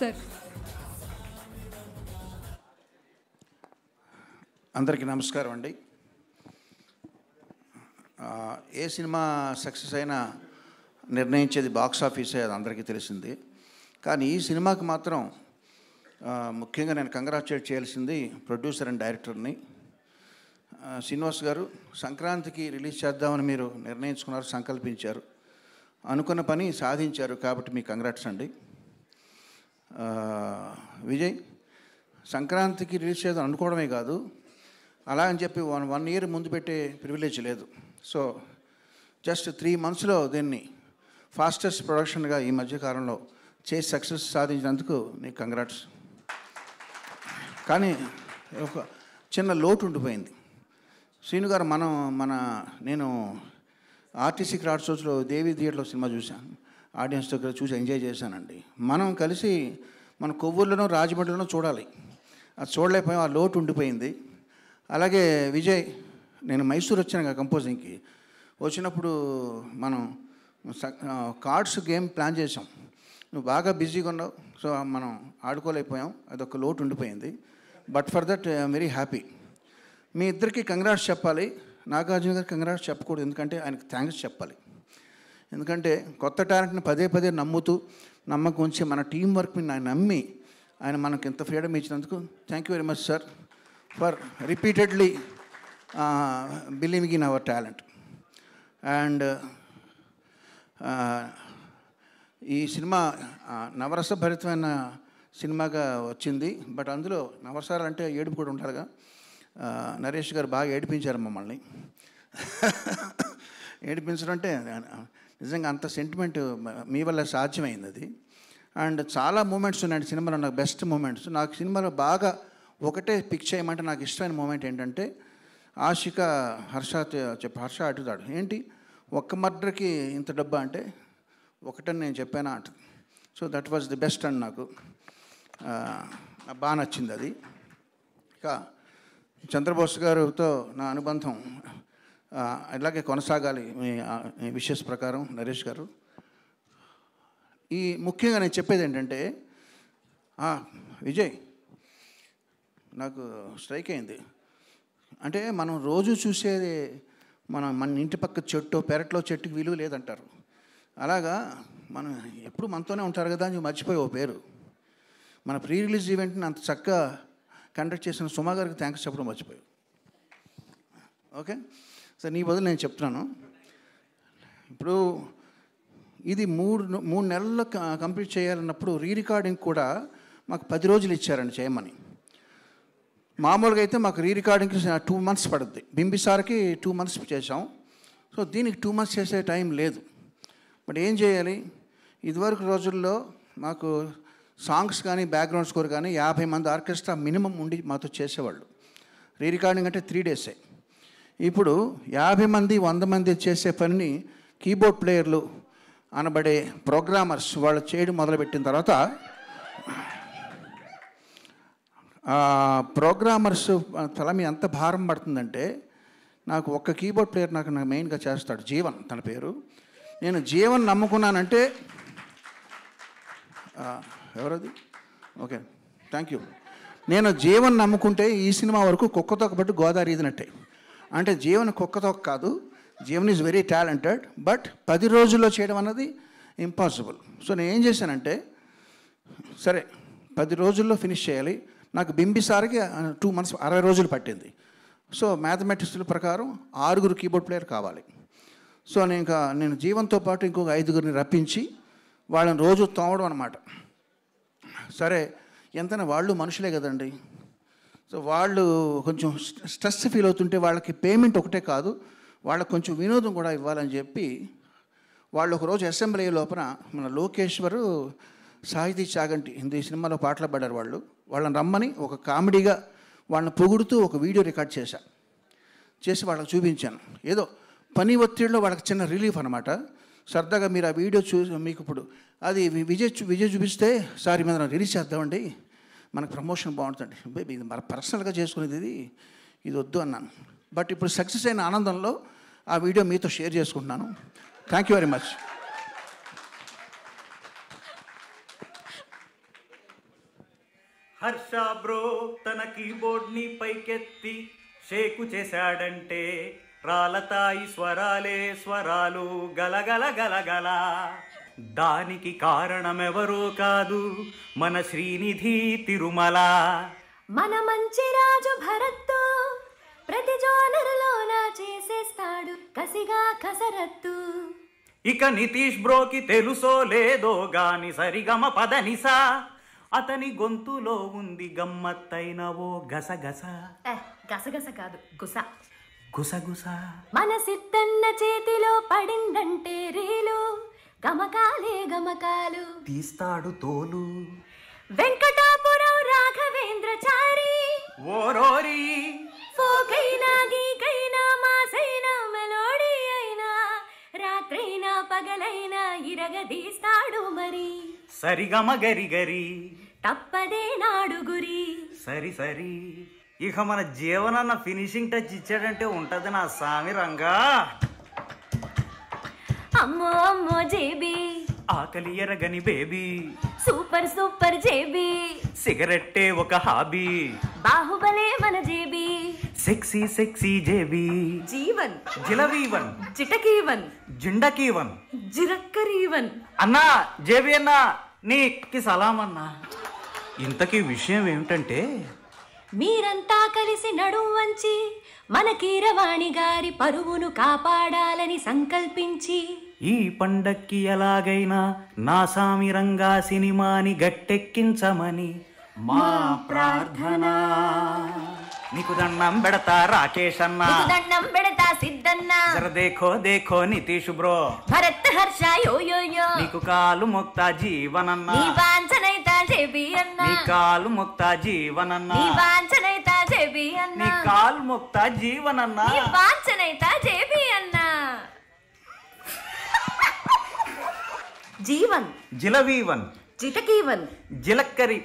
Sir. అందరికీ నమస్కారం అండి. ఏ సినిమా సక్సెస్ అయినా నిర్ణయించేది బాక్స్ ఆఫీసే, అది అందరికీ తెలిసింది. కానీ ఈ సినిమాకి మాత్రం ముఖ్యంగా నేను కంగ్రాచులేట్ చేయాల్సింది ప్రొడ్యూసర్ అండ్ డైరెక్టర్ని. శ్రీనివాస్ గారు, సంక్రాంతికి రిలీజ్ చేద్దామని మీరు నిర్ణయించుకున్నారు, సంకల్పించారు, అనుకున్న పని సాధించారు, కాబట్టి మీకు కంగ్రాట్స్ అండి. విజయ్, సంక్రాంతికి రిలీజ్ చేద్దాం అనుకోవడమే కాదు, అలా అని చెప్పి వన్ ఇయర్ ముందు పెట్టే ప్రివిలేజ్ లేదు. సో జస్ట్ 3 monthsలో దీన్ని ఫాస్టెస్ట్ ప్రొడక్షన్గా ఈ మధ్యకాలంలో చేసి సక్సెస్ సాధించినందుకు నీకు కంగ్రాట్స్. కానీ ఒక చిన్న లోటు ఉండిపోయింది. శ్రీను గారు, నేను ఆర్టీసీ క్రాఫ్ట్ షోస్లో దేవి థియేటర్లో సినిమా చూశాను, ఆడియన్స్ దగ్గర చూసి ఎంజాయ్ చేశానండి. మనం కలిసి మన కొవ్వూరులోనో రాజమండ్రిలోనో చూడాలి, అది చూడలేకపోయాం, ఆ లోటు ఉండిపోయింది. అలాగే విజయ్, నేను మైసూర్ వచ్చాను కంపోజింగ్కి. వచ్చినప్పుడు మనం కార్డ్స్ గేమ్ ప్లాన్ చేసాం, నువ్వు బాగా బిజీగా ఉన్నావు, సో మనం ఆడుకోలేకపోయాం, అదొక లోటు ఉండిపోయింది. But for that I'm very happy. మీ ఇద్దరికి కంగ్రాట్స్ చెప్పాలి, నాగార్జున గారికి కంగ్రాట్స్ చెప్పకూడదు, ఎందుకంటే ఆయనకు థ్యాంక్స్ చెప్పాలి. ఎందుకంటే కొత్త టాలెంట్ని పదే పదే నమ్ముతూ నమ్మకం ఉంచి మన టీం వర్క్ని ఆయన నమ్మి ఆయన మనకు ఇంత ఫ్రీడమ్ ఇచ్చినందుకు thank you very much sir for repeatedly believing in our talent. And ఈ సినిమా నవరసభరితమైన సినిమాగా వచ్చింది. బట్ అందులో నవరసాలు అంటే ఏడుపు కూడా ఉండాలిగా. నరేష్ గారు బాగా ఏడిపించారు మమ్మల్ని. ఏడిపించడం అంటే నిజంగా అంత సెంటిమెంట్ మీ వల్ల సాధ్యమైంది అది. అండ్ చాలా మూమెంట్స్ ఉన్నాయండి సినిమాలో, నాకు బెస్ట్ మూమెంట్స్. నాకు సినిమాలో బాగా ఒకటే పిక్ చేయమంటే నాకు ఇష్టమైన మూమెంట్ ఏంటంటే, ఆషిక హర్ష అడుగుతాడు, ఏంటి ఒక్క మర్డర్కి ఇంత డబ్బా అంటే, ఒకటని నేను చెప్పానా అంట. So that was the best and నాకు బాగా నచ్చింది అది. ఇక చంద్రబోస్ గారితో నా అనుబంధం ఇలాగే కొనసాగాలి మీ విషెస్ ప్రకారం నరేష్ గారు. ఈ ముఖ్యంగా నేను చెప్పేది ఏంటంటే, విజయ్ నాకు స్ట్రైక్ అయింది. అంటే మనం రోజు చూసేది మన ఇంటి పక్క చెట్టు పెరట్లో చెట్టుకి విలువ లేదంటారు. అలాగా మనం ఎప్పుడు మనతోనే ఉంటారు కదా అని మర్చిపోయి ఓ పేరు. మన ప్రీ రిలీజ్ ఈవెంట్ని అంత చక్కగా కండక్ట్ చేసిన సుమా గారికి థ్యాంక్స్ చెప్పడం మర్చిపోయావు. ఓకే సార్, నీ బదులు నేను చెప్తున్నాను. ఇప్పుడు ఇది మూడు నెలల్లో కంప్లీట్ చేయాలన్నప్పుడు రీ రికార్డింగ్ కూడా మాకు 10 రోజులు ఇచ్చారండి చేయమని. మామూలుగా అయితే మాకు రీ రికార్డింగ్కి 2 months పడుద్ది. బింబిసార్కి 2 months చేసాం. సో దీనికి 2 months చేసే టైం లేదు. బట్ ఏం చేయాలి, ఇదివరకు రోజుల్లో మాకు సాంగ్స్ కానీ బ్యాక్గ్రౌండ్ స్కోర్ కానీ 50 మంది ఆర్కెస్ట్రా మినిమం ఉండి మాతో చేసేవాళ్ళు. రీ రికార్డింగ్ అంటే 3 days. ఇప్పుడు 50 మంది 100 మంది చేసే పనిని కీబోర్డ్ ప్లేయర్లు అనబడే ప్రోగ్రామర్స్ వాళ్ళు చేయడం మొదలుపెట్టిన తర్వాత, ప్రోగ్రామర్స్ తల మీద ఎంత భారం పడుతుందంటే, నాకు ఒక్క కీబోర్డ్ ప్లేయర్ నాకు మెయిన్గా చేస్తాడు, జీవన్ తన పేరు. నేను జీవన్ నమ్ముకున్నానంటే, ఎవరది? Okay, thank you. నేను జీవన్ నమ్ముకుంటే ఈ సినిమా వరకు కుక్కతోక బట్టి గోదావరి ఈదినట్టే. అంటే జీవన్ కుక్కతోక కాదు, Jeevan is very talented. But 10 రోజుల్లో చేయడం అన్నది ఇంపాసిబుల్. సో నేను ఏం చేశానంటే, సరే 10 రోజుల్లో ఫినిష్ చేయాలి. నాకు బింబిసార్కి 2 months 60 రోజులు పట్టింది. సో మ్యాథమెటిక్స్ల ప్రకారం 6 కీబోర్డ్ ప్లేయర్ కావాలి. సో నేను జీవన్తో పాటు ఇంకొక 5 రప్పించి వాళ్ళని రోజు తోమడం అనమాట. సరే ఎంతైనా వాళ్ళు మనుషులే కదండి. సో వాళ్ళు కొంచెం స్ట్రెస్ ఫీల్ అవుతుంటే వాళ్ళకి పేమెంట్ ఒకటే కాదు, వాళ్ళకి కొంచెం వినోదం కూడా ఇవ్వాలని చెప్పి వాళ్ళు ఒకరోజు అసెంబ్లీ లోపల మన లోకేశ్వరు, సాహితీ చాగంటి హిందీ సినిమాలో పాటలు పాడారు వాళ్ళు, వాళ్ళని రమ్మని ఒక కామెడీగా వాళ్ళని పొగుడుతూ ఒక వీడియో రికార్డ్ చేసి వాళ్ళకి చూపించాను. ఏదో పని ఒత్తిడిలో వాళ్ళకి చిన్న రిలీఫ్ అనమాట. సరదాగా మీరు ఆ వీడియో మీకు ఇప్పుడు అది విజయ్ చూపిస్తే, సార్ మీద రిలీజ్ చేద్దామండి, మనకు ప్రమోషన్ బాగుంటుంది, బేబీ ఇది మన పర్సనల్గా చేసుకునేది ఇది వద్దు అన్నాను. బట్ ఇప్పుడు సక్సెస్ అయిన ఆనందంలో ఆ వీడియో మీతో షేర్ చేసుకుంటున్నాను. Thank you very much. Harsha bro తన కీబోర్డ్ని పైకెత్తి షేకు చేశాడంటే రాలతాయి స్వరాలే స్వరాలు గలగల గలగల. దానికి కారణమెవరో కాదు మన శ్రీనిధి తిరుమల. మన మంచి రాజు భరత్తు ప్రతి జోనరులోన చేసేస్తాడు కసిగా కసరత్తు. ఇక నితీష్ బ్రోకి తెలుసో లేదో గాని సరిగమ పదనిసా అతని గొంతులో ఉంది గమ్మత్తైన ఓ గసగస. గసగస కాదు గుస గుసగుస. మన సిద్ధన్న చేతిలో పడిందంటే రీలు గమకాలే గమకాలు తీస్తాడు తోలు. వెంకటాపురం రాఘవేంద్రచారి ఓరోరి ఫోకైనా గీకైనా మాసైనా మెలోడీ అయినా రాత్రైనా పగలైనా ఇరగదీస్తాడు మరి. సరిగమ గరి గరి తప్పదే నాడు గురి. సరి సరి. ఇక మన జీవనన్న ఫినిషింగ్ టచ్ ఇచ్చాడంటే ఉంటది నా సామి రంగా. అమ్మో అమ్మో జేబీ ఆకలి ఎరగని బేబీ సూపర్ సూపర్ జేబీ సిగరెట్టే ఒక హాబీ బాహుబలే మన జేబీ సెక్సీ సెక్సీ జేబీ జీవన్ జిలవీవన్ చిటకీవన్ జిండకీవన్ జిరక్కరీవన్. అన్నా జేబీ అన్నా నీకి సలాం అన్నా. ఇంతకీ విషయం ఏమిటంటే మీరంతా కలిసి నడుం వంచి మన కీరవాణి గారి పరువును కాపాడాలని సంకల్పించి ఈ పండక్కి ఎలాగైనా నా సామిరంగా సినిమాని గట్టెక్కించమని మా ప్రార్థన. నీకు దండం పెడతా రాకేష్ అన్న, దండం పెడతా సిద్ధన్న, జర దేఖో దేఖో నితీష్ బ్రో, భరత్ హర్ష యో యో యో, నీకు కాలు మొక్తా జీవనన్న, నీ వాంఛనైతా జేబీ అన్న, నీ కాలు మొక్తా జీవనన్న, నీ వాంఛనైతా జేబీ అన్న, నీ కాలు మొక్తా జీవనన్న, నీ వాంఛనైతా జేబీ అన్న. జీవన్ జిలవీవన్ చిటకీవన్ జిలక్కరి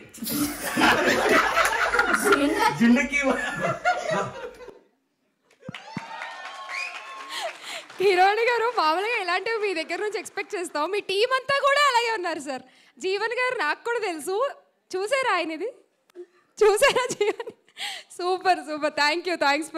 హీరోయిన్ గారు మామూలుగా ఇలాంటివి మీ దగ్గర నుంచి ఎక్స్పెక్ట్ చేస్తాం. మీ టీం అంతా కూడా అలాగే ఉన్నారు సార్. జీవన్ గారు నాకు కూడా తెలుసు, చూసారా ఆయనది, చూసారా జీవన్? Super super, thanks.